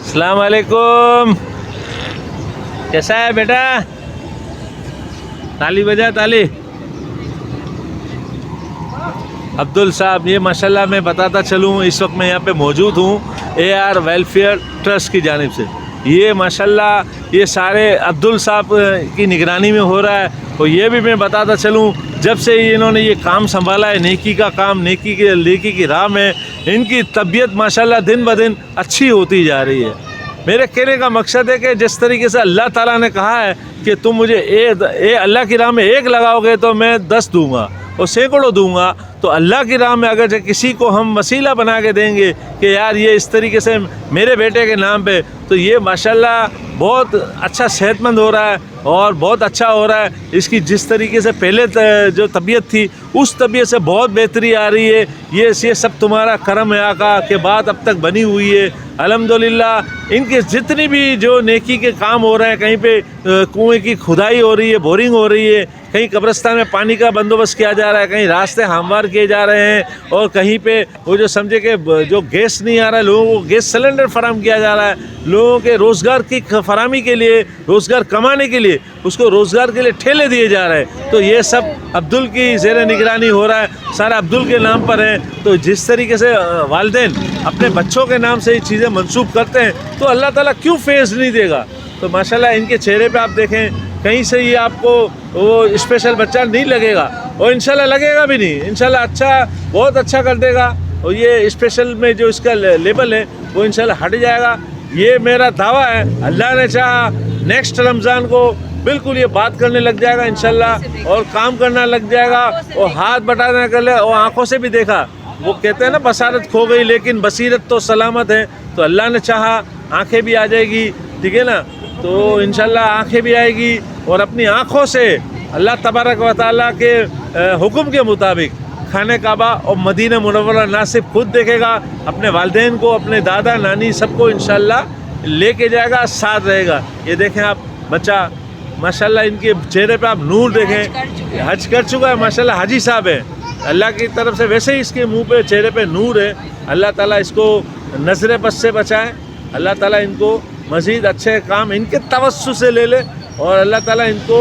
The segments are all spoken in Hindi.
अस्सलाम वालेकुम। कैसा है बेटा? ताली बजा ताली। अब्दुल साहब, ये माशाल्लाह मैं बताता चलूँ, इस वक्त मैं यहाँ पे मौजूद हूँ AR वेलफेयर ट्रस्ट की जानिब से। ये माशाल्लाह ये सारे अब्दुल साहब की निगरानी में हो रहा है। और ये भी मैं बताता चलूँ, जब से इन्होंने ये काम संभाला है, नेकी का काम, नेकी की राह में इनकी तबीयत माशाल्लाह दिन ब दिन अच्छी होती जा रही है। मेरे कहने का मकसद है कि जिस तरीके से अल्लाह ताला ने कहा है कि तुम मुझे अल्लाह की राह में एक लगाओगे तो मैं 10 दूंगा और सैकड़ों दूंगा, तो अल्लाह की राह में अगर किसी को हम वसीला बना के देंगे कि यार ये इस तरीके से मेरे बेटे के नाम पे, तो ये माशाल्लाह बहुत अच्छा सेहतमंद हो रहा है और बहुत अच्छा हो रहा है। इसकी जिस तरीके से पहले जो तबीयत थी उस तबीयत से बहुत बेहतरी आ रही है। ये सब तुम्हारा करम है आका के बाद अब तक बनी हुई है अल्हम्दुलिल्लाह। इनके जितनी भी जो नेकी के काम हो रहे हैं, कहीं पे कुएं की खुदाई हो रही है, बोरिंग हो रही है, कहीं कब्रिस्तान में पानी का बंदोबस्त किया जा रहा है, कहीं रास्ते हमवार किए जा रहे हैं, और कहीं पे वो जो समझे कि जो गैस नहीं आ रहा है लोगों को गैस सिलेंडर फराहम किया जा रहा है, लोगों के रोज़गार की फराहमी के लिए, रोज़गार कमाने के लिए, उसको रोज़गार के लिए ठेले दिए जा रहे हैं। तो ये सब अब्दुल की ज़ेर निगरानी हो रहा है, सारा अब्दुल के नाम पर है। तो जिस तरीके से वालिदैन अपने बच्चों के नाम से ये चीज़ें मंसूब करते हैं, तो अल्लाह ताला क्यों फेज़ नहीं देगा। तो माशाल्लाह इनके चेहरे पे आप देखें, कहीं से ये आपको वो स्पेशल बच्चा नहीं लगेगा, और इंशाल्लाह लगेगा भी नहीं, इंशाल्लाह अच्छा, बहुत अच्छा कर देगा। और ये स्पेशल में जो इसका लेबल है वो इंशाल्लाह हट जाएगा, ये मेरा दावा है। अल्लाह ने चाहा नेक्स्ट रमज़ान को बिल्कुल ये बात करने लग जाएगा इंशाल्लाह, और काम करना लग जाएगा, और हाथ बटाना कर ले, और आँखों से भी देखा। वो कहते हैं ना बसारत खो गई लेकिन बसीरत तो सलामत है। तो अल्लाह ने चाहा आँखें भी आ जाएगी, ठीक है ना। तो इंशाल्लाह आँखें भी आएगी, और अपनी आँखों से अल्लाह तबारक व तआला के हुक्म के मुताबिक खाने काबा और मदीना मुनव्वरा ना सिर्फ खुद देखेगा, अपने वालिदैन को, अपने दादा नानी सबको इंशाल्लाह लेके जाएगा, साथ रहेगा। ये देखें आप बच्चा माशाल्लाह, इनके चेहरे पे आप नूर देखें, हज कर चुका है माशाल्लाह, हाजी साहब है अल्लाह की तरफ से। वैसे ही इसके मुंह पे, चेहरे पे नूर है। अल्लाह ताला इसको नजर बस से बचाए, अल्लाह ताला इनको मज़ीद अच्छे काम इनके तवस्सु से ले ले, और अल्लाह ताला इनको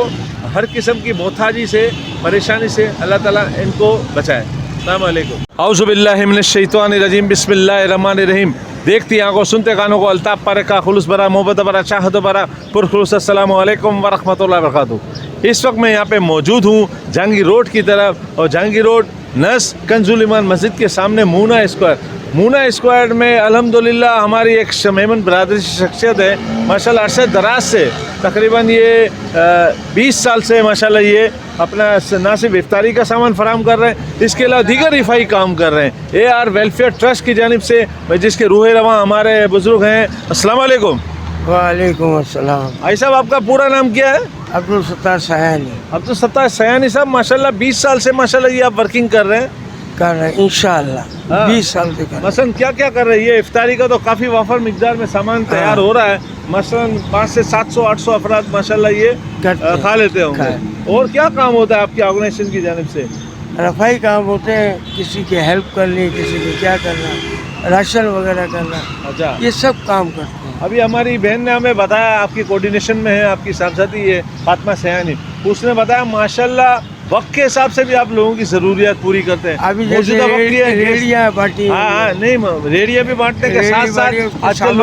हर किस्म की मोहताजी से, परेशानी से अल्लाह ताला इनको बचाए। अस्सलाम वालेकुम। औज़ु बिल्लाहि मिनश शैतानिर रजीम, बिस्मिल्लाहिर रहमानिर रहीम। देखती आंखों, सुनते कानों को, अल्ताफ़ पर का खुलूस बरा, मोहब्बत बरा, चाहत बरा, पुरखुलूस। अस्सलामु अलैकुम व रहमतुल्लाहि व बरकातुहू। इस वक्त मैं यहाँ पे मौजूद हूँ जहांगीर रोड की तरफ, और जहांगीर रोड नस कंजुल ईमान मस्जिद के सामने मूना स्क्वायर में अल्हम्दुलिल्लाह हमारी एक मेमन बरादरी शख्सियत है माशाल्लाह, अरसे दराज से तकरीबन ये 20 साल से माशाल्लाह ये अपना ना सिर्फ इफ्तारी का सामान फराहम कर रहे हैं, इसके अलावा दीगर रिफाई काम कर रहे हैं AR वेलफेयर ट्रस्ट की जानिब से, जिसके रूह रवां हमारे बुजुर्ग हैं। अस्सलाम वालेकुम। वालेकुम अस्सलाम। भाई साहब, आपका पूरा नाम क्या है? अब्दुल सत्तार सयानी। अब्दुल सत्तार सयानी साहब, माशाल्लाह 20 साल से माशाल्लाह ये आप वर्किंग कर रहे हैं। कर रहे हैं इंशाअल्लाह। 20 साल से कर। मसलन क्या क्या कर रहे हैं? ये इफ्तारी का तो काफ़ी वाफर मिकदार में सामान तैयार हो रहा है, मसलन 500 से 700-800 अफराद माशाल्लाह ये खा लेते होंगे। और क्या काम होता है आपकी ऑर्गेनाइजेशन की जानिब से? रफाई काम होते हैं, किसी की हेल्प करनी, किसी को क्या करना, राशन वगैरह करना, अच्छा, ये सब काम करते हैं। अभी हमारी बहन ने हमें बताया, आपकी कोऑर्डिनेशन में है आपकी साहबजादी है फातिमा सयानी, उसने बताया माशाल्लाह वक्त के हिसाब से भी आप लोगों की ज़रूरियात पूरी करते हैं। अभी जैसे रेडियाँ बांटी, हाँ नहीं, रेडिया भी बांटने के साथ साथ आजकल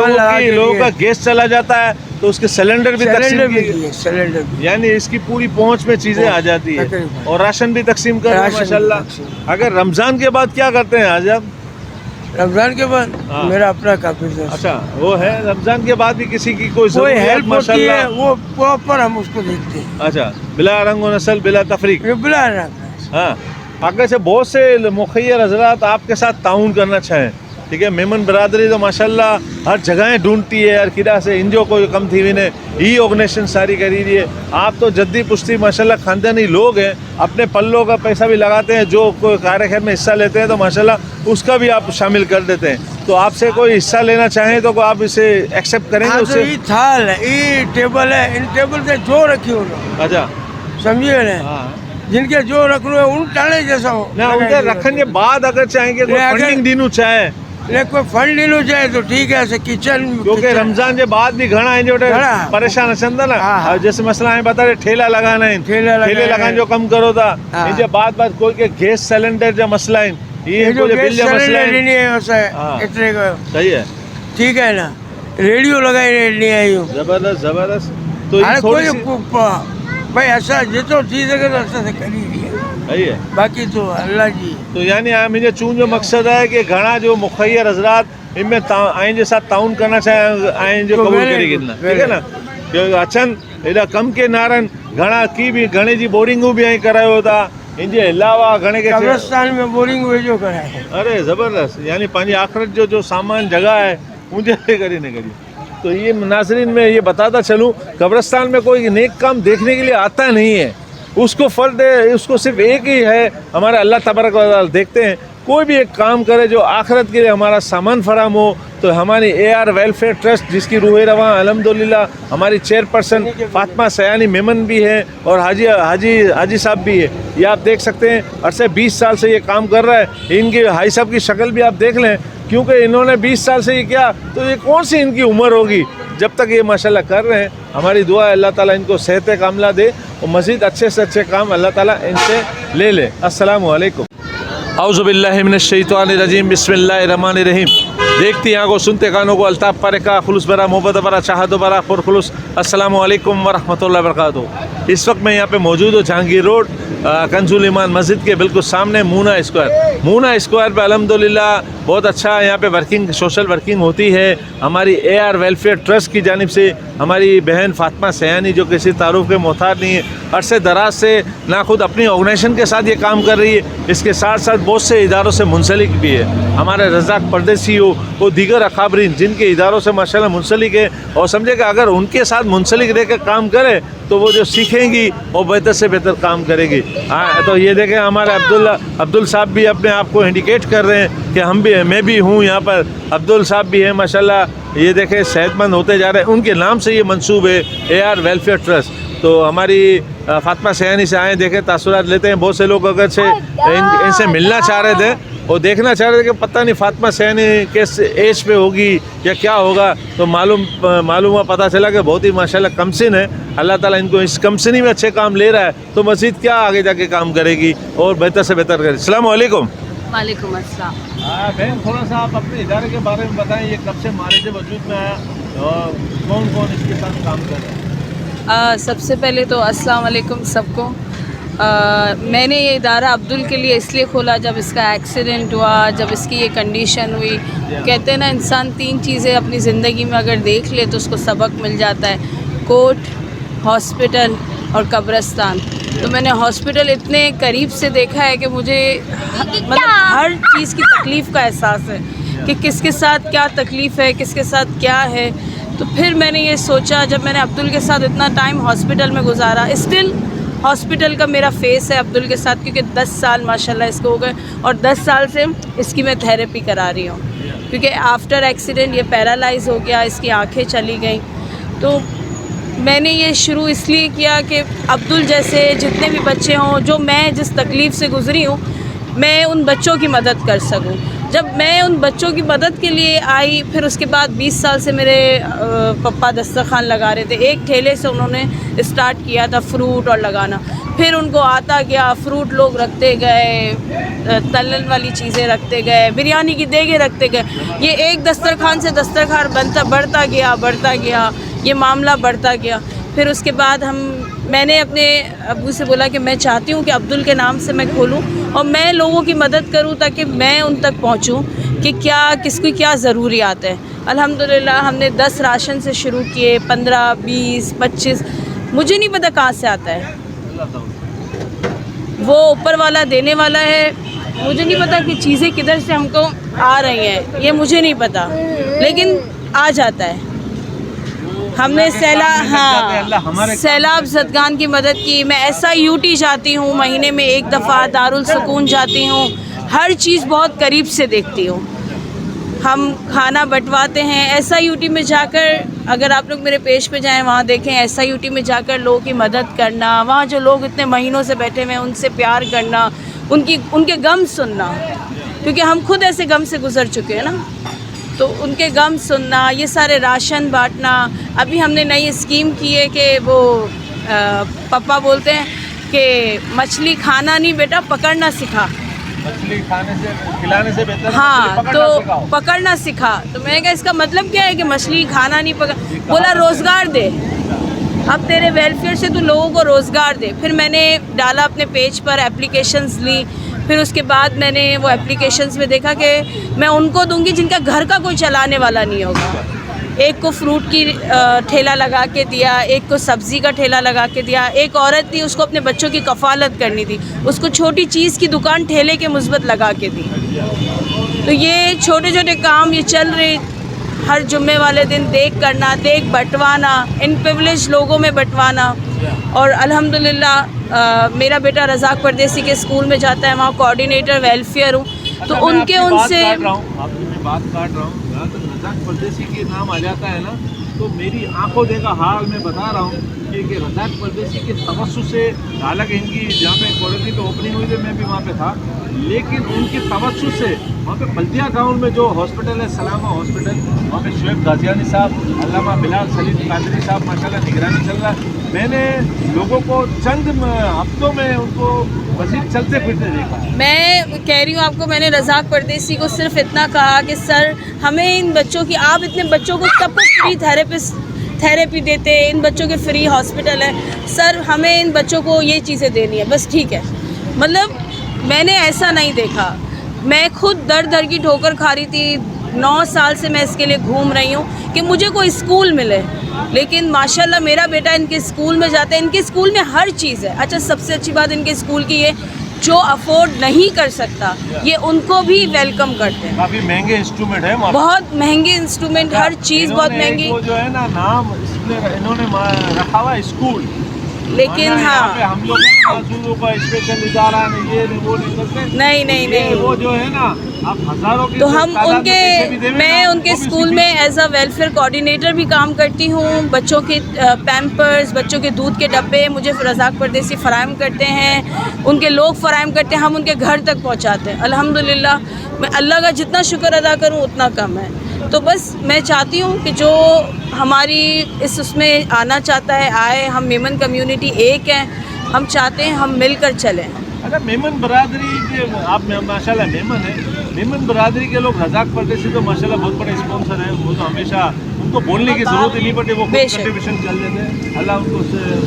लोगों का गैस चला जाता है, तो उसके सिलेंडर भी तकसीम, यानी इसकी पूरी पहुंच में चीज़ें आ जाती है, और राशन भी तकसीम कर रहे हैं माशाल्लाह। अगर रमज़ान के बाद क्या करते हैं आज आप? रमज़ान के बाद मेरा अपना काफी। अच्छा, वो है रमज़ान के बाद भी किसी की कोई हेल्प होती है, वो प्रॉपर हम उसको देखते हैं। अच्छा, बिला रंग व नस्ल, बिला तफरीक। बिला रंग। हाँ, अगर से बहुत से मुखय्यर हजरात आपके साथ ताउन करना चाहें, ठीक है, मेमन बरादरी तो माशाल्लाह हर जगह ढूंढती है, हर किरा से इंजो कोई कम थी विने ही ऑर्गेनाइजेशन सारी करी रही है। आप तो जद्दी पुश्ती माशाल्लाह खानदानी लोग हैं, अपने पल्लों का पैसा भी लगाते हैं, जो कोई कार्यक्रम में हिस्सा लेते हैं तो माशाल्लाह उसका भी आप शामिल कर देते हैं। तो आपसे कोई हिस्सा लेना चाहें तो आप इसे एक्सेप्ट करेंगे? उससे ये थाल है, ये टेबल है, इन टेबल से जो रखी हो। अच्छा, समझिए ना, जिनके जो रख लो उन टाणे जैसा हो ना, उनके रखने के बाद अगर चाहेंगे फंडिंग दीनू चाहे એટલે કોઈ ફંડ લીધું છે તો ઠીક છે કિચન क्योंकि रमजान के बाद भी घना है जो घणा। परेशान अचंदा ना हाँ, हाँ। अब जैसे मसला है बता रहे ठेला लगाना है ठेला लगाना है। जो कम करो था हाँ। इनके बाद कोई के गैस सिलेंडर जो मसला है ये જો जो ગેસ बिल जो मसला સિલિન્ડર है નહીં આવ્યો છે हाँ। એટલે सही है ઠીક है ना રેડિયો લગાવીને નહીં આવ્યું जबरदस्त जबरदस्त तो ये હાલે थोड़ी કોઈ सी ભાઈ અસર જેટલો થઈ શકે તો અસર કરી રહ્યા सही है બાકી તો અલ્લાહજી तो यानी मुझे चून जो मकसद है कि घना जो मुखैर हजरात इनमें आइन के साथ ताउन करना चाहे आइन जो तो कबूल very करेगी good, ना very ठीक है ना क्योंकि अचन एॾा कम के नारन घना की भी घणे जी बोरिंगूं भी ऐं करायो था इन जे अलावा घणे के कब्रस्तान में बोरिंग वेझो कराए अरे ज़बरदस्त यानी पंहिंजी आख़िरत जो सामान जगह है मुझे करी न करी तो ये नाजरीन में ये बताता चलूँ कब्रस्तान में कोई नेक काम देखने के लिए आता नहीं है उसको फर्द है उसको सिर्फ एक ही है हमारे अल्लाह तबारक व तआला देखते हैं कोई भी एक काम करे जो आखिरत के लिए हमारा सामान फराम हो तो हमारी AR वेलफेयर ट्रस्ट जिसकी रूह रवां अल्हम्दुलिल्लाह हमारी चेयरपर्सन फातिमा सयानी मेमन भी है और हाजी साहब भी है ये आप देख सकते हैं अरसे 20 साल से ये काम कर रहा है इनकी हाई साहब की शक्ल भी आप देख लें क्योंकि इन्होंने 20 साल से ये किया तो ये कौन सी इनकी उम्र होगी जब तक ये माशाल्लाह कर रहे हैं हमारी दुआ है अल्लाह ताला इनको सेहत कामला दे और मज़ीद अच्छे से अच्छे काम अल्लाह ताला इनसे ले ले। अस्सलामु अलैकुम। औज़ुबिल्लाहि मिनश्शैतानिर्रजीम बिस्मिल्लाहिर्रहमानिर्रहीम। देखती आंखों सुनते कानों को अल्ताफ़ पारेका खुलूस बरा मोहब्बत बरा चाहत बरा पुरखुलूस अस्सलामु अलैकुम व रहमतुल्लाहि व बरकातुहू। इस वक्त मैं यहाँ पे मौजूद हूँ जहांगीर रोड कंजुल ईमान मस्जिद के बिल्कुल सामने मूना स्क्वायर पे अल्हम्दुलिल्लाह बहुत अच्छा यहाँ पे वर्किंग सोशल वर्किंग होती है हमारी AR वेलफेयर ट्रस्ट की जानिब से। हमारी बहन फातिमा सयानी जो किसी तारुफ के मोहताज नहीं है अरसे दराज से ना खुद अपनी ऑर्गेनाइजेशन के साथ ये काम कर रही है इसके साथ साथ बहुत से इदारों से मुंसलिक भी है। हमारे रज़ाक परदेसी हो वो दीगर अकाबरीन जिनके इदारों से माशाल्लाह मुंसलिक है और समझे कि अगर उनके साथ मुंसलिक रह कर काम करे तो वो जो सीखेंगी वो बेहतर से बेहतर काम करेगी। तो ये देखें हमारे अब्दुल साहब भी अपने आप को इंडिकेट कर रहे हैं कि मैं भी हूँ यहाँ पर अब्दुल साहब भी हैं माशाल्लाह। ये देखें सेहतमंद होते जा रहे हैं उनके नाम से ये मंसूब है AR वेलफेयर ट्रस्ट। तो हमारी फातिमा सयानी से आए देखें तासुरात लेते हैं। बहुत से लोग अगर से इनसे मिलना चाह रहे थे और देखना चाह रहे थे कि पता नहीं फातिमा सयानी किस एज पे होगी या क्या होगा तो मालूम पता चला कि बहुत ही माशाल्लाह कमसिन है। अल्लाह ताला इनको इस कमसिनी में अच्छे काम ले रहा है तो मस्जिद क्या आगे जाके काम करेगी और बेहतर से बेहतर करेगी। अस्सलाम वालेकुम। वालेकुम अस्सलाम। बहन थोड़ा सा आप अपने इदारे के बारे में बताएं ये कब से मारिज वजूद में आया और कौन कौन इसके साथ काम कर रहे हैं। सबसे पहले तो अस्सलाम वालेकुम सबको। मैंने ये इदारा अब्दुल के लिए इसलिए खोला जब इसका एक्सीडेंट हुआ जब इसकी ये कंडीशन हुई। कहते हैं ना इंसान 3 चीज़ें अपनी ज़िंदगी में अगर देख ले तो उसको सबक मिल जाता है कोर्ट हॉस्पिटल और कब्रिस्तान। तो मैंने हॉस्पिटल इतने करीब से देखा है कि मुझे मतलब हर चीज़ की तकलीफ़ का एहसास है कि किसके साथ क्या तकलीफ़ है किसके साथ क्या है। तो फिर मैंने ये सोचा जब मैंने अब्दुल के साथ इतना टाइम हॉस्पिटल में गुजारा स्टिल हॉस्पिटल का मेरा फेस है अब्दुल के साथ क्योंकि 10 साल माशाल्लाह इसको हो गए और 10 साल से इसकी मैं थेरेपी करा रही हूँ क्योंकि आफ्टर एक्सीडेंट ये पैरालाइज हो गया इसकी आंखें चली गई। तो मैंने ये शुरू इसलिए किया कि अब्दुल जैसे जितने भी बच्चे हों जो मैं जिस तकलीफ़ से गुज़री हूँ मैं उन बच्चों की मदद कर सकूँ। जब मैं उन बच्चों की मदद के लिए आई फिर उसके बाद 20 साल से मेरे पप्पा दस्तरखान लगा रहे थे। एक ठेले से उन्होंने स्टार्ट किया था फ्रूट और लगाना फिर उनको आता गया फ्रूट लोग रखते गए तलन वाली चीज़ें रखते गए बिरयानी की देगे रखते गए। ये एक दस्तरखान से दस्तरखान बढ़ता गया ये मामला बढ़ता गया। फिर उसके बाद मैंने अपने अब्बू से बोला कि मैं चाहती हूँ कि अब्दुल के नाम से मैं खोलूँ और मैं लोगों की मदद करूँ ताकि मैं उन तक पहुँचूँ कि किसकी क्या ज़रूरियात है। अल्हम्दुलिल्लाह हमने 10 राशन से शुरू किए 15 20 25 मुझे नहीं पता कहाँ से आता है वो ऊपर वाला देने वाला है। मुझे नहीं पता कि चीज़ें किधर से हमको आ रही हैं ये मुझे नहीं पता लेकिन आ जाता है। हमने सैलाब ज़दगान की मदद की। मैं SIUT जाती हूँ महीने में 1 दफ़ा दारुल सुकून जाती हूँ हर चीज़ बहुत करीब से देखती हूँ। हम खाना बंटवाते हैं SIUT में जाकर अगर आप लोग मेरे पेज पे जाएं वहाँ देखें SIUT में जाकर लोगों की मदद करना वहाँ जो लोग इतने महीनों से बैठे हुए हैं उनसे प्यार करना उनके गम सुनना क्योंकि हम खुद ऐसे गम से गुजर चुके हैं ना, तो उनके गम सुनना, ये सारे राशन बांटना। अभी हमने नई स्कीम की है कि वो पापा बोलते हैं कि मछली खाना नहीं बेटा, पकड़ना सिखा। मछली खाने से खिलाने से बेहतर है हाँ, मछली पकड़ना तो सिखाओ। पकड़ना सिखा। तो मैंने कहा इसका मतलब क्या है कि मछली खाना नहीं पकड़, बोला रोज़गार दे, अब तेरे वेलफेयर से तू लोगों को रोज़गार दे। फिर मैंने डाला अपने पेज पर, एप्लीकेशंस ली, फिर उसके बाद मैंने वो एप्लीकेशंस में देखा कि मैं उनको दूंगी जिनका घर का कोई चलाने वाला नहीं होगा। एक को फ्रूट की ठेला लगा के दिया, एक को सब्ज़ी का ठेला लगा के दिया, एक औरत थी उसको अपने बच्चों की कफ़ालत करनी थी, उसको छोटी चीज़ की दुकान ठेले के मुस्बत लगा के दी। तो ये छोटे छोटे काम ये चल रहे, हर जुम्मे वाले दिन देख करना, देख बंटवाना, इन प्रिविलेज लोगों में बंटवाना। और अल्हम्दुलिल्लाह मेरा बेटा रज़ाक परदेसी के स्कूल में जाता है, वहाँ कोऑर्डिनेटर वेलफेयर हूँ। तो उनके उनसे आपकी मैं बात काट रहा हूँ, जहाँ तक रज़ाक परदेसी के नाम आ जाता है ना, तो मेरी आंखों देखा हाल मैं बता रहा हूँ कि रज़ाक परदेसी के तवस्सु से, हालांकि इनकी जहाँ पे कॉलेज की ओपनिंग हुई थी मैं भी वहाँ पे था, लेकिन उनके तवस्सु से वहाँ पे बल्दिया गाँव में जो हॉस्पिटल है सलामा हॉस्पिटल, वहाँ पे शुएब गाजियानी साहब, अल्लामा बिलाल सलीम कादरी साहब माशाल्लाह निगरानी चल रहा है। मैंने लोगों को चंद हफ्तों में उनको मजीद चलते फिरते देखा। मैं कह रही हूँ आपको, मैंने रज़ाक परदेसी को सिर्फ इतना कहा कि सर हमें इन बच्चों की, आप इतने बच्चों को सबको फ्री थेरेपी देते हैं, इन बच्चों के फ्री हॉस्पिटल है, सर हमें इन बच्चों को ये चीज़ें देनी है, बस ठीक है। मतलब मैंने ऐसा नहीं देखा, मैं खुद दर दर की ठोकर खा रही थी। 9 साल से मैं इसके लिए घूम रही हूँ कि मुझे कोई स्कूल मिले, लेकिन माशाल्लाह मेरा बेटा इनके स्कूल में जाता है, इनके स्कूल में हर चीज़ है। अच्छा, सबसे अच्छी बात इनके स्कूल की ये, जो अफोर्ड नहीं कर सकता ये उनको भी वेलकम करते हैं। काफ़ी महंगे इंस्ट्रूमेंट है, बहुत महंगे इंस्ट्रूमेंट, हर चीज़ बहुत महंगी। वो जो है ना नाम इन्होंने रखा हुआ स्कूल, लेकिन यहाँ पे हाँ, हम लोग मजदूरों का स्पेशल इदारा नहीं, ये नहीं वो नहीं करते। नहीं वो जो है ना, आप हजारों की तो हम तादाद में उनके, पैसे भी देंगे मैं ना, उनके वो भी स्कूल उसी में एज अ वेलफेयर कोऑर्डिनेटर भी काम करती हूँ। बच्चों के पैम्पर्स, बच्चों के दूध के डब्बे मुझे रज़ाक परदेसी फ़राहम करते हैं, उनके लोग फ़राहम करते हैं, हम उनके घर तक पहुँचाते हैं। अल्हम्दुलिल्लाह, मैं अल्लाह का जितना शुक्र अदा करूँ उतना कम है। तो बस मैं चाहती हूँ कि जो हमारी उसमें आना चाहता है आए, हम मेमन कम्युनिटी एक है, हम चाहते हैं हम मिलकर चलें। अच्छा, मेमन बरादरी के आप माशाल्लाह मेमन है, मेमन बरादरी के लोग रज़ाक परदेसी तो माशाल्लाह बहुत बड़े स्पॉन्सर हैं, वो तो हमेशा उनको बोलने की ज़रूरत ही नहीं पड़ती, वो खुद कंट्रीब्यूशन कर लेते हैं। अल्लाह उनको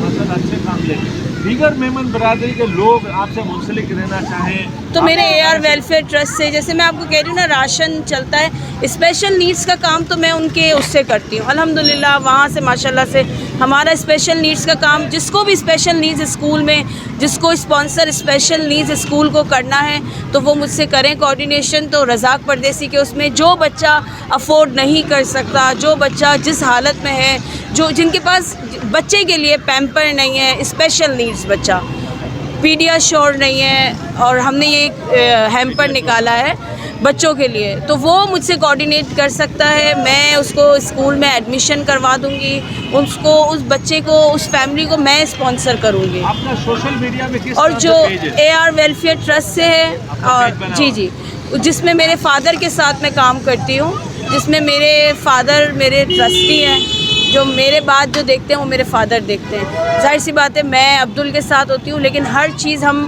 माशाल्लाह अच्छे काम दे। दीगर मेमन बरादरी के लोग आपसे मुंसलिक रहना चाहें तो मेरे AR वेलफेयर ट्रस्ट से, जैसे मैं आपको कह रही हूँ ना, राशन चलता है, स्पेशल नीड्स का काम तो मैं उनके उससे करती हूँ अल्हम्दुलिल्लाह। वहाँ से माशाल्लाह से हमारा स्पेशल नीड्स का काम, जिसको भी स्पेशल नीड्स स्कूल में, जिसको स्पॉन्सर स्पेशल नीड्स स्कूल को करना है तो वो मुझसे करें कोऑर्डिनेशन। तो रज़ाक परदेसी के उसमें जो बच्चा अफोर्ड नहीं कर सकता, जो बच्चा जिस हालत में है, जो जिनके पास बच्चे के लिए पैम्पर नहीं है, स्पेशल नीड्स बच्चा, पीडियाश्योर नहीं है, और हमने ये एक हैम्पर निकाला है बच्चों के लिए, तो वो मुझसे कोऑर्डिनेट कर सकता है। मैं उसको स्कूल में एडमिशन करवा दूंगी, उसको, उस बच्चे को, उस फैमिली को मैं स्पॉन्सर करूंगी। आपका सोशल मीडिया में किस और तरह जो से पेज है? AR वेलफेयर ट्रस्ट से है, और जी, जिसमें मेरे फादर के साथ मैं काम करती हूँ, जिसमें मेरे फादर मेरे ट्रस्टी हैं, जो मेरे बाद जो देखते हैं वो मेरे फादर देखते हैं। जाहिर सी बात है मैं अब्दुल के साथ होती हूँ, लेकिन हर चीज़ हम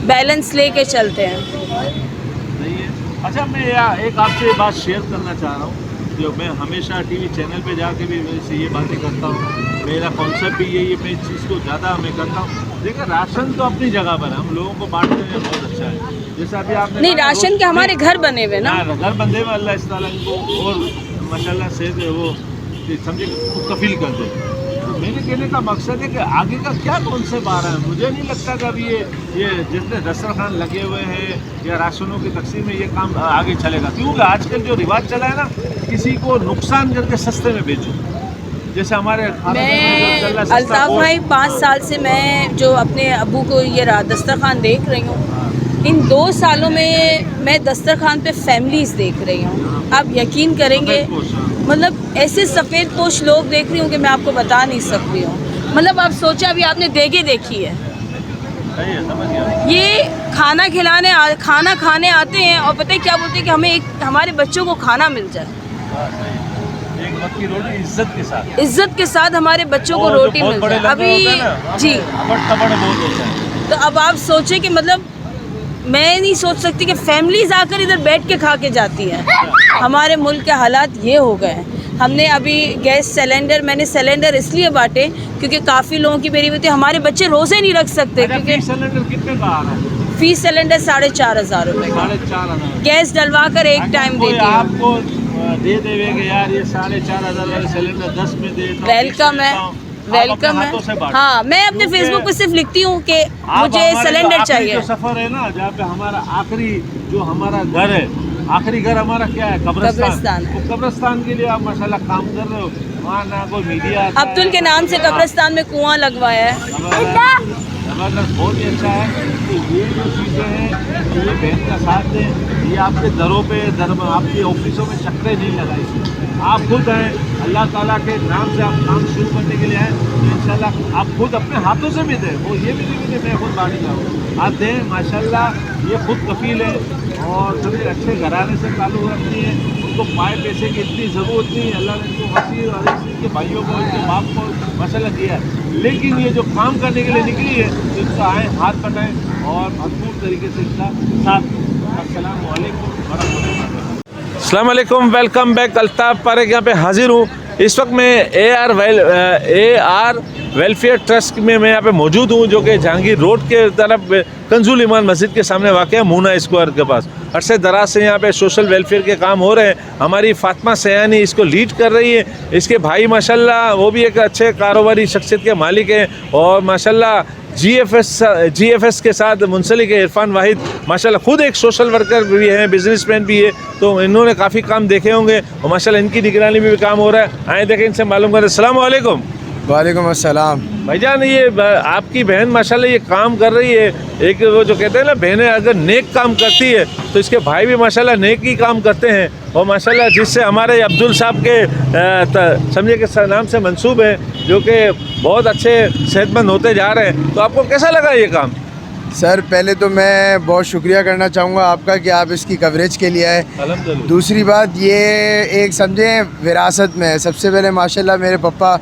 बैलेंस लेके चलते हैं। नहीं है। अच्छा, मैं एक आपसे बात शेयर करना चाह रहा हूँ, जो मैं हमेशा टीवी चैनल पे जाके भी वैसे ये बातें करता हूँ, मेरा कॉन्सेप्ट भी यही है, मैं इस चीज़ को ज़्यादा मैं करता हूँ। देखिए, राशन तो अपनी जगह पर है, हम लोगों को बांटने में बहुत अच्छा है। जैसे अभी आपने नहीं, राशन के हमारे घर बने हुए ना, घर बंधे हुए, अल्लाह इस ताला इनको और माशाल्लाह से वो समझे कफील कर दे। तो मेरे कहने का मकसद है कि आगे का क्या कॉन्सेप्ट आ रहा है, मुझे नहीं लगता कि अभी ये जितने दस्तरखान लगे हुए हैं या राशनों की तकसीम में ये काम आगे चलेगा, क्योंकि आजकल जो रिवाज चला है ना, किसी को नुकसान करके सस्ते में बेचो, जैसे हमारे मैं अल्ताफ़ भाई 5 साल से मैं जो अपने अबू को ये दस्तरखान देख रही हूँ, इन 2 सालों में मैं दस्तरखान पे फैमिलीज़ देख रही हूँ। आप यकीन करेंगे, मतलब ऐसे सफ़ेद पोश लोग देख रही हूँ कि मैं आपको बता नहीं सकती हूँ। मतलब आप सोचा, अभी आपने देगे देखी है, सही है, समझ गया। ये खाना खाने आते हैं और पता है क्या बोलते हैं कि हमें हमारे बच्चों को खाना मिल जाए, हाँ, सही है। एक वक्त की रोटी इज्जत के साथ हमारे बच्चों को रोटी मिल जाए। अभी जी बहुत होता है। तो अब आप सोचें कि मतलब मैं नहीं सोच सकती कि फैमिलीज आकर इधर बैठ के खा के जाती हैं। हमारे मुल्क के हालात ये हो गए हैं। हमने अभी मैंने सिलेंडर इसलिए बांटे क्योंकि काफ़ी लोगों की मेरी होती है, हमारे बच्चे रोज़े नहीं रख सकते क्योंकि सिलेंडर कितने का आ रहा है? फीस सिलेंडर 4,500 रुपये का। 4,500 गैस डलवा कर एक टाइम देती हूँ। आपको दे देंगे यार ये 4,500 वाले सिलेंडर 10 में दे देता हूं, वेलकम है, वेलकम है। हाँ, मैं अपने फेसबुक पे सिर्फ लिखती हूँ कि मुझे सिलेंडर चाहिए। जो सफर है ना, जहाँ पे हमारा आखिरी जो हमारा घर है, आखिरी घर हमारा क्या है? कब्रिस्तान। तो कब्रिस्तान के लिए आप माशाल्लाह काम कर रहे हो। वहाँ ना कोई मीडिया आता है। अब्दुल के नाम से कब्रिस्तान में कुआं लगवाया है। जबरदस्त, बहुत ही अच्छा है। तो ये जो चीज़ें हैं, ये बहन का साथ दें, ये आपके दरों पे आपके ऑफिसों में चक्कर नहीं लगाई। आप खुद हैं, अल्लाह ताला के नाम से आप काम शुरू करने के लिए आए, तो इंशाल्लाह आप खुद अपने हाथों से भी दें। वो ये भी नहीं कि मैं खुद बानी जाऊँ, आप दें। माशाल्लाह ये खुद कफील है और सभी अच्छे घराने से ताल्लुक़ रखती है। उनको पाए पैसे की इतनी ज़रूरत नहीं है। अल्लाह ने इनको वसीर और इनके भाइयों को, इनके बाप को माशाल्लाह दिया है। लेकिन ये जो काम करने के लिए निकली है, तो इनका आएँ, हाथ पटाएँ और भरपूर तरीके से इनका साथ दें। अस्सलाम वालेकुम वरहमतुल्लाह। अस्सलाम वालेकुम, वेलकम बैक। अल्ताफ़ पारेख यहाँ पे हाजिर हूँ। इस वक्त मैं AR वेलफेयर ट्रस्ट में मैं यहाँ पे मौजूद हूँ, जो कि जहांगीर रोड के तरफ कंजुल ईमान मस्जिद के सामने वाक़ है, मूना स्क्वायर के पास। अरसे दराज से यहाँ पे सोशल वेलफेयर के काम हो रहे हैं। हमारी फातिमा सयानी इसको लीड कर रही है। इसके भाई माशाल्लाह वो भी एक अच्छे कारोबारी शख्सियत के मालिक हैं और माशाल्लाह GFS के साथ मुंसलिक है। इरफान वाहिद माशाल्लाह खुद एक सोशल वर्कर भी है, बिजनेसमैन भी है, तो इन्होंने काफ़ी काम देखे होंगे और माशाल्लाह इनकी निगरानी में भी काम हो रहा है। आए देखें, इनसे मालूम करें। अस्सलाम वालेकुम। वालेकुम अस्सलाम। भाईजान, ये आपकी बहन माशाल्लाह ये काम कर रही है। एक वो जो कहते हैं ना, बहनें अगर नेक काम करती है तो इसके भाई भी माशाल्लाह नेक ही काम करते हैं और माशाल्लाह जिससे हमारे अब्दुल साहब के समझे के नाम से मंसूब है, जो कि बहुत अच्छे सेहतमंद होते जा रहे हैं। तो आपको कैसा लगा ये काम? सर पहले तो मैं बहुत शुक्रिया करना चाहूँगा आपका कि आप इसकी कवरेज के लिए आए। अल्हम्दुलिल्लाह। दूसरी बात ये एक समझे विरासत में है। सबसे पहले माशाल्लाह मेरे पापा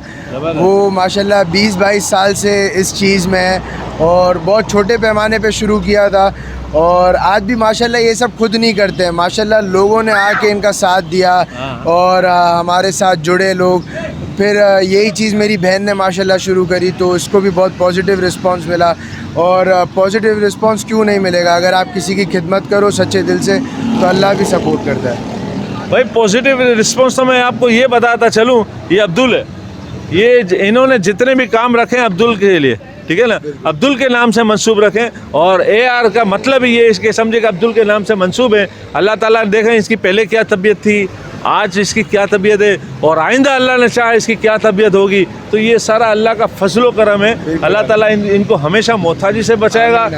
वो माशाल्लाह 20-22 साल से इस चीज़ में है और बहुत छोटे पैमाने पे शुरू किया था और आज भी माशाल्लाह ये सब खुद नहीं करते हैं। माशाल्लाह लोगों ने आके इनका साथ दिया और हमारे साथ जुड़े लोग। फिर यही चीज़ मेरी बहन ने माशाल्लाह शुरू करी तो इसको भी बहुत पॉजिटिव रिस्पांस मिला। और पॉजिटिव रिस्पांस क्यों नहीं मिलेगा? अगर आप किसी की खिदमत करो सच्चे दिल से तो अल्लाह भी सपोर्ट करता है। भाई पॉजिटिव रिस्पांस तो मैं आपको ये बताता चलूँ, ये अब्दुल है, ये इन्होंने जितने भी काम रखे हैं अब्दुल के लिए, ठीक है ना, अब्दुल के नाम से मंसूब रखें। और AR का मतलब ही ये इसके समझे कि अब्दुल के नाम से मंसूब है। अल्लाह ताला देखें इसकी पहले क्या तबीयत थी, आज इसकी क्या तबीयत है और आइंदा अल्लाह ने चाहा इसकी क्या तबीयत होगी। तो ये सारा अल्लाह का फजलो करम है। अल्लाह ताला इनको हमेशा मोहताजी से बचाएगा।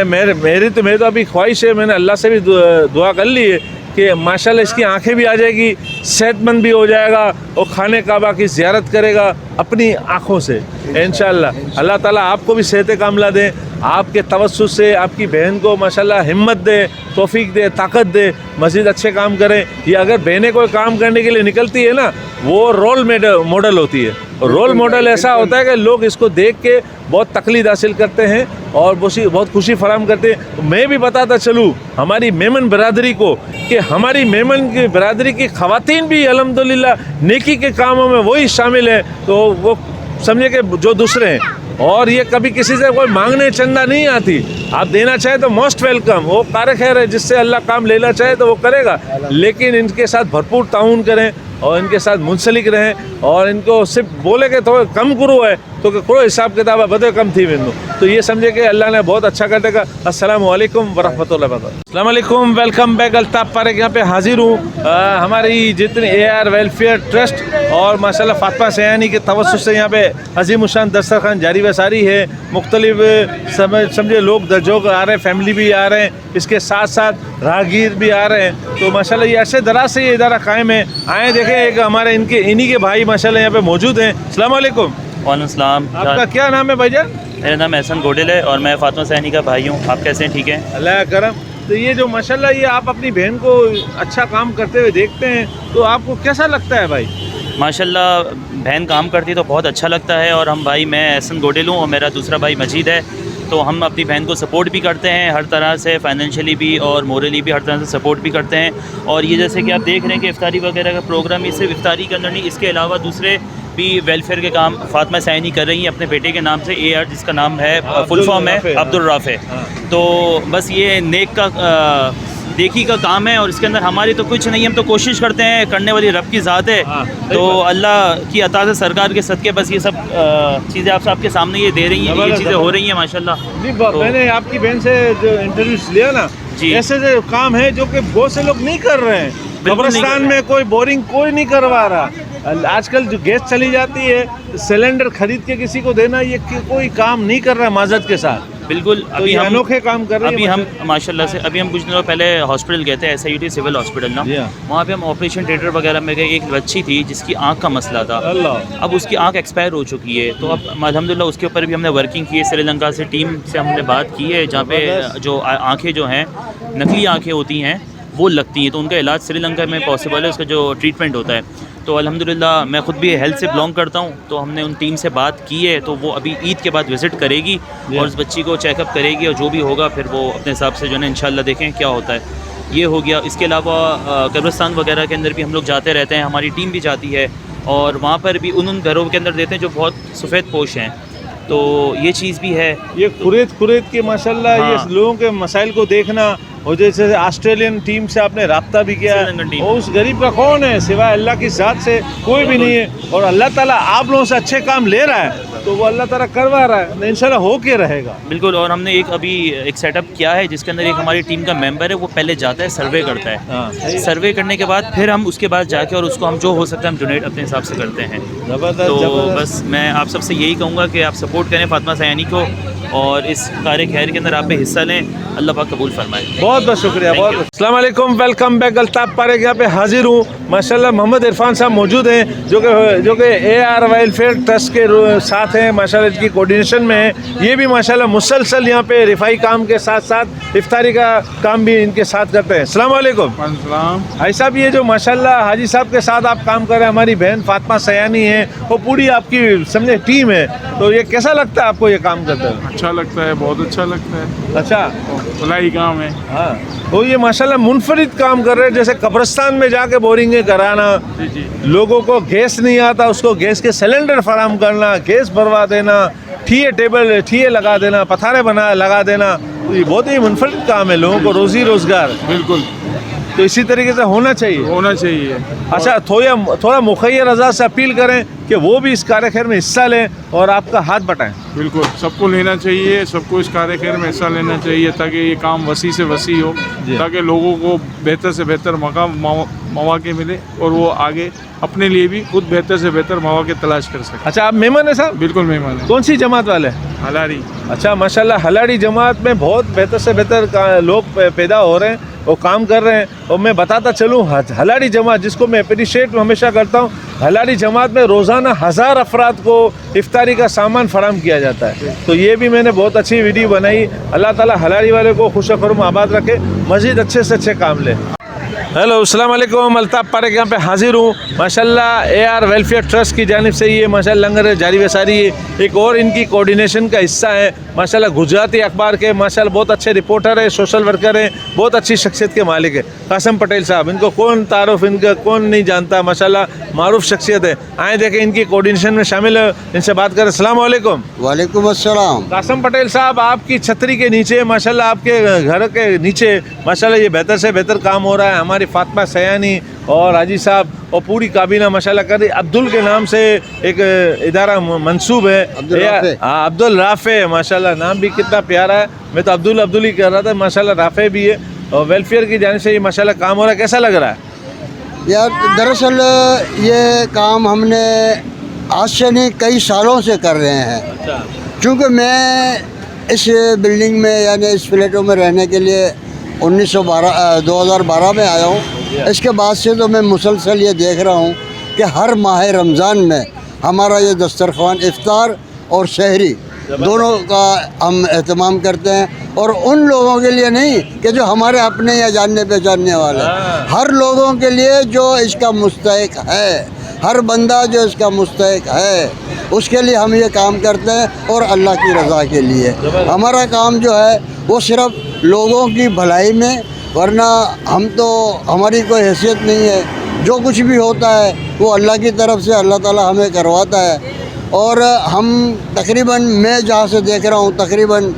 मेरी तो अभी ख्वाहिश है, मैंने अल्लाह से भी दुआ कर ली है कि माशाल्लाह इसकी आंखें भी आ जाएगी, सेहतमंद भी हो जाएगा और खाने काबा की ज़ियारत करेगा अपनी आँखों से इंशाअल्लाह। अल्लाह ताला आपको भी सेहत कामला दे, आपके तवस्सुत से आपकी बहन को माशाल्लाह हिम्मत दे, तौफीक दे, ताकत दे, मज़ीद अच्छे काम करें। ये अगर बहनें कोई काम करने के लिए निकलती है ना, वो रोल मॉडल होती है। रोल मॉडल ऐसा होता है कि लोग इसको देख के बहुत तकलीद हासिल करते हैं और बहुत खुशी फराहम करते हैं। मैं भी बताता चलूँ हमारी मेमन बरादरी को कि हमारी मेमन की बरादरी की ख़वातीन भी अल्हम्दुलिल्लाह नेकी के कामों में वही शामिल है, तो वो समझे कि जो दूसरे हैं। और ये कभी किसी से कोई मांगने चंदा नहीं आती। आप देना चाहे तो मोस्ट वेलकम, वो कार खैर है, जिससे अल्लाह काम लेना चाहे तो वो करेगा। लेकिन इनके साथ भरपूर ताउन करें और इनके साथ मुंसलिक रहें और इनको सिर्फ बोले कि थोड़ा कम करो है तो करो हिसाब किताब बदे कम थी वेंदो, तो ये समझे कि अल्लाह ने बहुत अच्छा कर देगा। अस्सलाम वालेकुम वरहमतुल्लाहि वबरकातुहू। अस्सलाम वालेकुम, वेलकम बैक। अल्ताफ़ पारेख यहाँ पे हाजिर हूँ। हमारी जितनी AR वेलफेयर ट्रस्ट और माशाल्लाह फातिमा सयानी के तवस्सुत से यहाँ पे अजीम उशान दस्तरखान जारी व सारी है। मुख्तलिफ समझे लोग जो आ रहे हैं, फैमिली भी आ रहे हैं, इसके साथ साथ राहगीर भी आ रहे हैं। तो माशाल्लाह ये अरसे दराज से ये इदारा कायम है। आए देखें, एक हमारे इन्हीं के भाई माशाल्लाह यहाँ पे मौजूद हैं। अस्सलाम वालेकुम। वालेकुम सलाम। आपका क्या नाम है भाईजान? मेरा नाम एहसन गोडेल है और मैं फातिमा सैनी का भाई हूँ। आप कैसे हैं? ठीक हैं अल्लाह करम। तो ये जो माशाल्लाह ये आप अपनी बहन को अच्छा काम करते हुए देखते हैं तो आपको कैसा लगता है भाई? माशाल्लाह बहन काम करती तो बहुत अच्छा लगता है। और हम भाई, मैं एहसन गोडेल हूँ और मेरा दूसरा भाई मजीद है, तो हम अपनी बहन को सपोर्ट भी करते हैं हर तरह से, फाइनेंशियली भी और मोरली भी हर तरह से सपोर्ट भी करते हैं। और ये जैसे कि आप देख रहे हैं कि इफ्तारी वगैरह का प्रोग्राम, ये सिर्फ इफ्तारी के अंदर नहीं, इसके अलावा दूसरे भी वेलफेयर के काम फातिमा सैनी कर रही हैं अपने बेटे के नाम से, AR जिसका नाम है, फुल फॉर्म है अब्दुल राफ़े। तो बस ये नेक का देखी का काम है और इसके अंदर हमारी तो कुछ नहीं, हम तो कोशिश करते हैं, करने वाली रब की ज़ात है। तो अल्लाह की अता से, सरकार के सदके बस ये सब चीज़ें आप सबके सामने ये दे रही हैं, ये चीज़ें हो रही हैं माशाल्लाह। मैंने आपकी बहन से जो इंटरव्यू लिया ना, ऐसे जो काम है जो कि बहुत से लोग नहीं कर रहे हैं। कब्रिस्तान में कोई बोरिंग कोई नहीं करवा रहा। आजकल जो गैस चली जाती है, सिलेंडर खरीद के किसी को देना, ये कोई काम नहीं कर रहा है माजत के साथ। बिल्कुल। तो अभी हम अनोखे काम कर रहे हैं। अभी हम माशाल्लाह से अभी हम कुछ दिनों पहले हॉस्पिटल गए थे, SIUT सिविल हॉस्पिटल ना, वहाँ पे हम ऑपरेशन थिएटर वगैरह में गए। एक बच्ची थी जिसकी आंख का मसला था, अब उसकी आंख एक्सपायर हो चुकी है। तो अब अल्हम्दुलिल्लाह उसके ऊपर भी हमने वर्किंग की है। श्रीलंका से टीम से हमने बात की है, जहाँ पे जो आँखें जो हैं, नकली आँखें होती हैं वो लगती हैं, तो उनका इलाज श्रीलंका में पॉसिबल है, उसका जो ट्रीटमेंट होता है। तो अल्हम्दुलिल्लाह मैं ख़ुद भी हेल्थ से बिलोंग करता हूँ, तो हमने उन टीम से बात की है, तो वो अभी ईद के बाद विज़िट करेगी और उस बच्ची को चेकअप करेगी और जो भी होगा फिर वो अपने हिसाब से जो है इंशाल्लाह देखें क्या होता है। ये हो गया। इसके अलावा कब्रिस्तान वगैरह के अंदर भी हम लोग जाते रहते हैं, हमारी टीम भी जाती है और वहाँ पर भी उन घरों के अंदर देते हैं जो बहुत सफ़ेद पोश हैं। तो ये चीज़ भी है। ये खुरेद के माशाल्लाह, ये लोगों के मसाइल को देखना, और जैसे ऑस्ट्रेलियन टीम से आपने रब्ता भी किया, और उस गरीब का कौन है सिवाय अल्लाह की ज़ात से? कोई भी नहीं है। और अल्लाह ताला आप लोगों से अच्छे काम ले रहा है, तो वो अल्लाह ताला करवा रहा है, इंशाल्लाह हो के रहेगा। बिल्कुल। और हमने अभी एक सेटअप किया है जिसके अंदर एक हमारी टीम का मेंबर है, वो पहले जाता है, सर्वे करता है। सर्वे करने के बाद फिर हम उसके बाद जाके और उसको हम जो हो सकता है हम डोनेट अपने हिसाब से करते हैं। तो बस मैं आप सबसे यही कहूँगा कि आप सपोर्ट करें फातिमा सैनी को और इस कार्य खैर के अंदर आप भी हिस्सा लें। अल्लाह पाक कबूल फरमाए। बहुत बहुत शुक्रिया। बहुत अस्सलाम वालेकुम, वेलकम बैक। अल्ताफ पारेख यहाँ पे हाजिर हूँ। माशाल्लाह मोहम्मद इरफान साहब मौजूद हैं जो कि AR वेलफेयर ट्रस्ट के साथ हैं, माशाल्लाह इसकी कोऑर्डिनेशन में है। ये भी माशाल्लाह मुसलसल यहाँ पे रिफाई काम के साथ साथ इफ्तारी का काम भी इनके साथ करते हैं। अस्सलाम वालेकुम भाई साहब, ये जो माशाल्लाह हाजी साहब के साथ आप काम कर रहे हैं, हमारी बहन फातिमा सयानी है, वो पूरी आपकी समझे टीम है, तो ये कैसा लगता है आपको ये काम करते हैं? अच्छा लगता है, बहुत अच्छा लगता है। अच्छा, भलाई काम है। हाँ, तो ये माशाल्लाह मुनफरिद काम कर रहे हैं। जैसे कब्रिस्तान में जाके बोरिंगें कराना, लोगों को गैस नहीं आता उसको गैस के सिलेंडर फराम करना, गैस भरवा देना, ठिये लगा देना, पथारे लगा देना, तो ये बहुत ही मुनफरिद काम है, लोगों को रोजी रोजगार। बिल्कुल। तो इसी तरीके से होना चाहिए। अच्छा, थोड़ा मुखैर रजा से अपील करें कि वो भी इस कार्यक्रम में हिस्सा लें और आपका हाथ बटाएं। बिल्कुल, सबको लेना चाहिए, सबको इस कार्यक्रम में हिस्सा लेना चाहिए ताकि ये काम वसी से वसी हो, ताकि लोगों को बेहतर से बेहतर मौके मिले और वो आगे अपने लिए भी खुद बेहतर से बेहतर मौके तलाश कर सकें। अच्छा, आप मेहमान हैं साहब? बिल्कुल मेहमान है। कौन सी जमात वाले? हलारी। अच्छा, माशाल्लाह हलाड़ी जमात में बहुत बेहतर से बेहतर लोग पैदा हो रहे हैं, वो काम कर रहे हैं। और मैं बताता चलूँ, हलाड़ी जमात जिसको मैं अप्रिशिएट हमेशा करता हूँ, हलाड़ी जमात में रोज़ाना 1000 अफराद को इफ्तारी का सामान फराम किया जाता है। तो ये भी मैंने बहुत अच्छी वीडियो बनाई। अल्लाह ताला हलाड़ी वाले को खुश फरमा आबाद रखे, मज़ीद अच्छे से अच्छे काम ले। हेलो, अस्सलाम वालेकुम। अल्ताफ पारेख यहाँ पे हाजिर हूँ। माशाल्लाह AR वेलफेयर ट्रस्ट की जानिब से ये माशाल्लाह लंगर जारी वसारी एक और इनकी कोऑर्डिनेशन का हिस्सा है। माशाल्लाह गुजराती अखबार के माशाल्लाह बहुत अच्छे रिपोर्टर है, सोशल वर्कर हैं, बहुत अच्छी शख्सियत के मालिक है कासिम पटेल साहब। इनको कौन तारुफ, इनका कौन नहीं जानता, माशाल्लाह मारूफ शख्सियत है। आए देखें इनकी कोऑर्डिनेशन में शामिल है, इनसे बात करें। अस्सलाम वालेकुम। वालेकुम अस्सलाम। कासिम पटेल साहब, आपकी छतरी के नीचे माशाल्लाह, आपके घर के नीचे माशाल्लाह ये बेहतर से बेहतर काम हो रहा है। हमारी फातिमा सयानी और हाजी साहब और पूरी काबीना माशाल्लाह कर रही। अब्दुल के नाम से एक इदारा मंसूब है, अब्दुल राफ़े। माशाल्लाह नाम भी कितना प्यारा है। मैं तो अब्दुल ही कर रहा था, माशाल्लाह राफ़े भी है। और वेलफेयर की जानिब से ये माशाल्लाह काम हो रहा है, कैसा लग रहा है? यार दरअसल ये काम हमने आज से नहीं कई सालों से कर रहे हैं। अच्छा। क्योंकि मैं इस बिल्डिंग में यानी इस फ्लैटों में रहने के लिए 2012 में आया हूँ। इसके बाद से तो मैं मुसलसल ये देख रहा हूँ कि हर माह रमज़ान में हमारा ये दस्तरखान इफ्तार और शहरी दोनों का हम एहतमाम करते हैं। और उन लोगों के लिए नहीं कि जो हमारे अपने या जानने पहचानने वाले, हर लोगों के लिए जो इसका मुस्तहिक है, हर बंदा जो इसका मुस्तहिक है, उसके लिए हम ये काम करते हैं और अल्लाह की रज़ा के लिए। हमारा काम जो है वो सिर्फ लोगों की भलाई में, वरना हम तो, हमारी कोई हैसियत नहीं है। जो कुछ भी होता है वो अल्लाह की तरफ से, अल्लाह ताला हमें करवाता है। और हम तकरीबन, मैं जहाँ से देख रहा हूँ, तकरीबन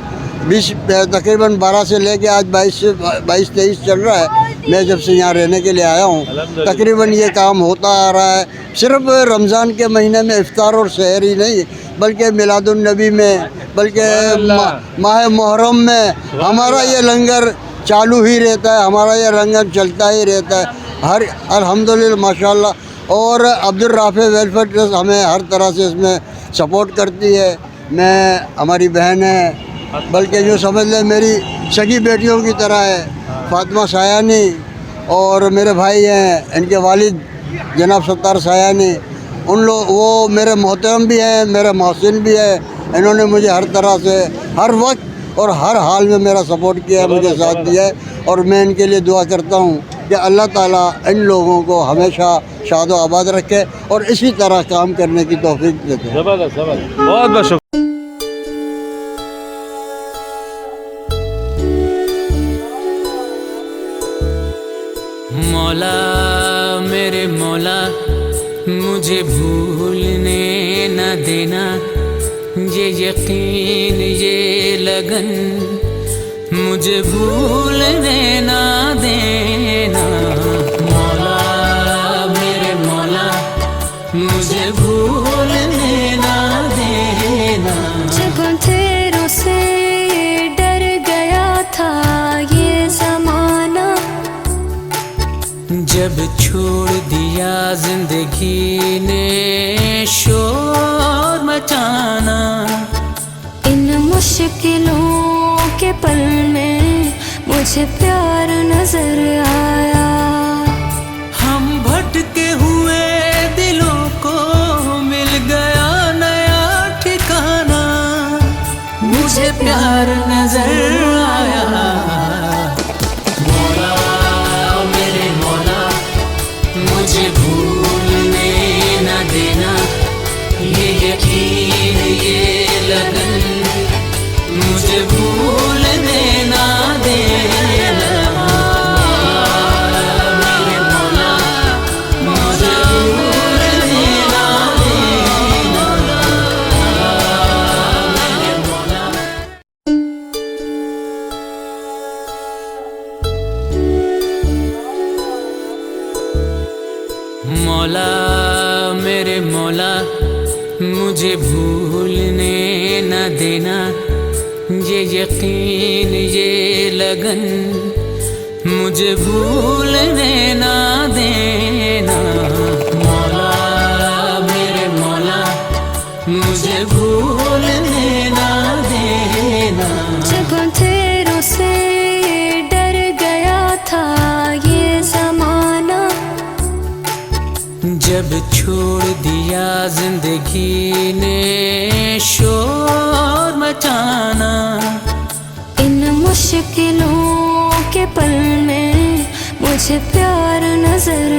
12 से लेके आज 22-23 चल रहा है। मैं जब से यहाँ रहने के लिए आया हूँ, तकरीबन ये काम होता आ रहा है। सिर्फ रमज़ान के महीने में इफ्तार और सहर ही नहीं, बल्कि मिलादुन्नबी में, बल्कि माह मुहर्रम में हमारा ये लंगर चालू ही रहता है, हमारा ये लंगर चलता ही रहता है हर, अल्हम्दुलिल्लाह माशाल्लाह। और अब्दुल राफ़े वेलफेयर ट्रस्ट हमें हर तरह से इसमें सपोर्ट करती है। मैं, हमारी बहन है, बल्कि यूँ समझ लें मेरी सगी बेटियों की तरह है, फातिमा सायानी, और मेरे भाई हैं, इनके वालिद जनाब सत्तार सायानी। उन लोग, वो मेरे मोहतरम भी हैं, मेरे मोहसिन भी हैं। इन्होंने मुझे हर तरह से, हर वक्त और हर हाल में मेरा सपोर्ट किया है, मुझे साथ दिया है। और मैं इनके लिए दुआ करता हूँ कि अल्लाह ताला इन लोगों को हमेशा शाद व आबाद रखे और इसी तरह काम करने की तौफीक देते हैं। ज़बरदस्त, ज़बरदस्त, बहुत बहुत शुक्रिया। मौला मेरे मौला, मुझे भूलने न देना, ये यकीन ये लगन मुझे भूलने न देना। मौला मेरे मौला, मुझे भूलने न देना। जब अंधेरों से डर गया था ये ज़माना, जब छोड़ दिया जिंदगी ने शोर मचाना, इन मुश्किलों के पल में मुझे प्यार नजर आया। हम भटके हुए दिलों को मिल गया नया ठिकाना, मुझे प्यार नजर आया। मौला मेरे मौला, मुझे भूलने न देना, ये यकीन ये लगन मुझे भूलने न देना। मेरे मौला, मुझे भूलने न देना। मेरे मौला। मौला मेरे मौला, मुझे भूलने न देना, ये यकीन ये लगन मुझे भूलने न देना। मौला मेरे मौला, मुझे भूलने न देना। जब अंधेरों से डर गया था ये ज़माना, जब छोड़ दिया जिंदगी ने शोर मचाना, इन मुश्किलों के पल में मुझे प्यार नजर